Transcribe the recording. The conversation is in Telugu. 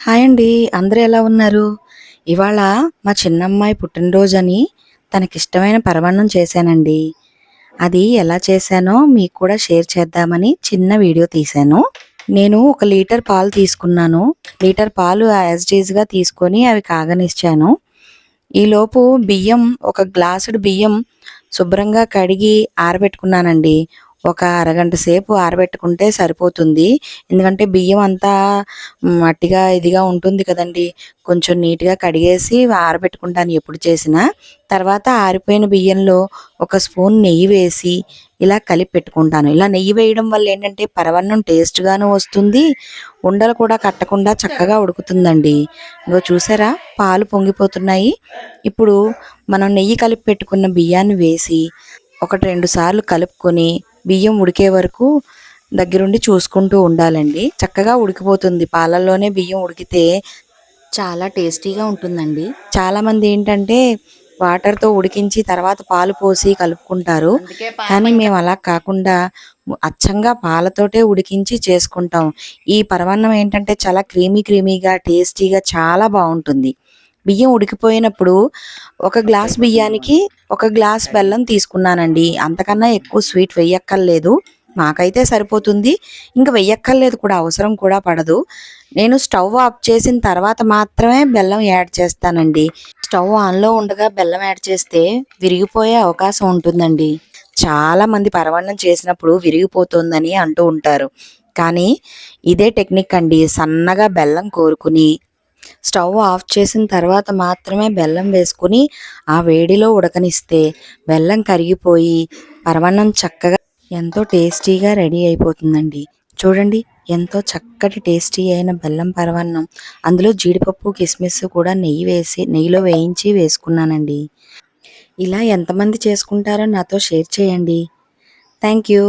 హాయ్ అండి. అందరూ ఎలా ఉన్నారు? ఇవాళ మా చిన్నమ్మాయి పుట్టినరోజని తనకిష్టమైన పరమాన్నం చేశానండి. అది ఎలా చేశానో మీకు కూడా షేర్ చేద్దామని చిన్న వీడియో తీశాను. నేను 1 లీటర్ పాలు తీసుకున్నాను. లీటర్ పాలు యాజ్ ఇట్ ఈజ్‌గా తీసుకొని అవి కాగనిచ్చాను. ఈలోపు బియ్యం, ఒక గ్లాసుడు బియ్యం శుభ్రంగా కడిగి ఆరబెట్టుకున్నానండి. ఒక అరగంట సేపు ఆరబెట్టుకుంటే సరిపోతుంది. ఎందుకంటే బియ్యం అంతా మట్టిగా ఇదిగా ఉంటుంది కదండీ! కొంచెం నీట్‌గా కడిగేసి ఆరబెట్టుకుంటాను ఎప్పుడు చేసినా. తర్వాత ఆరిపోయిన బియ్యంలో ఒక స్పూన్ నెయ్యి వేసి ఇలా కలిపి పెట్టుకుంటాను. ఇలా నెయ్యి వేయడం వల్ల ఏంటంటే పరమాన్నం టేస్ట్‌గాను వస్తుంది. ఉండలు కూడా కట్టకుండా చక్కగా ఉడుకుతుందండి. ఇగో చూసారా? పాలు పొంగిపోతున్నాయి. ఇప్పుడు మనం నెయ్యి కలిపి పెట్టుకున్న బియ్యాన్ని వేసి 1, 2 సార్లు కలుపుకొని బియ్యం ఉడికే వరకు దగ్గరుండి చూసుకుంటూ ఉండాలండి. చక్కగా ఉడికిపోతుంది. పాలల్లోనే బియ్యం ఉడికితే చాలా టేస్టీగా ఉంటుందండి. చాలామంది ఏంటంటే వాటర్‌తో ఉడికించి తర్వాత పాలు పోసి కలుపుకుంటారు. కానీ మేము అలా కాకుండా అచ్చంగా పాలతోటే ఉడికించి చేసుకుంటాం. ఈ పరమాన్నం ఏంటంటే చాలా క్రీమీగా, టేస్టీగా చాలా బావుంటుంది. బియ్యం ఉడికిపోయినప్పుడు ఒక గ్లాస్ బియ్యానికి ఒక గ్లాస్ బెల్లం తీసుకున్నానండి. అంతకన్నా ఎక్కువ స్వీట్ వెయ్యక్కర్లేదు. మాకైతే సరిపోతుంది. ఇంక వెయ్యక్కర్లేదు కూడా, అవసరం కూడా పడదు. నేను స్టవ్ ఆఫ్ చేసిన తర్వాత మాత్రమే బెల్లం యాడ్ చేస్తానండి. స్టవ్ ఆన్‌లో ఉండగా బెల్లం యాడ్ చేస్తే విరిగిపోయే అవకాశం ఉంటుందండి. చాలామంది పరమాన్నం చేసినప్పుడు విరిగిపోతుందని అంటూ ఉంటారు. కానీ ఇదే టెక్నిక్ అండి. సన్నగా బెల్లం కోరుకుని స్టవ్ ఆఫ్ చేసిన తర్వాత మాత్రమే బెల్లం వేసుకుని ఆ వేడిలో ఉడకనిస్తే బెల్లం కరిగిపోయి పరమాన్నం చక్కగా ఎంతో టేస్టీగా రెడీ అయిపోతుందండి. చూడండి, ఎంతో చక్కటి టేస్టీ అయిన బెల్లం పరమాన్నం. అందులో జీడిపప్పు, కిస్మిస్ కూడా నెయ్యిలో వేయించి వేసుకున్నానండి. ఇలా ఎంతమంది చేసుకుంటారో నాతో షేర్ చేయండి. Thank you.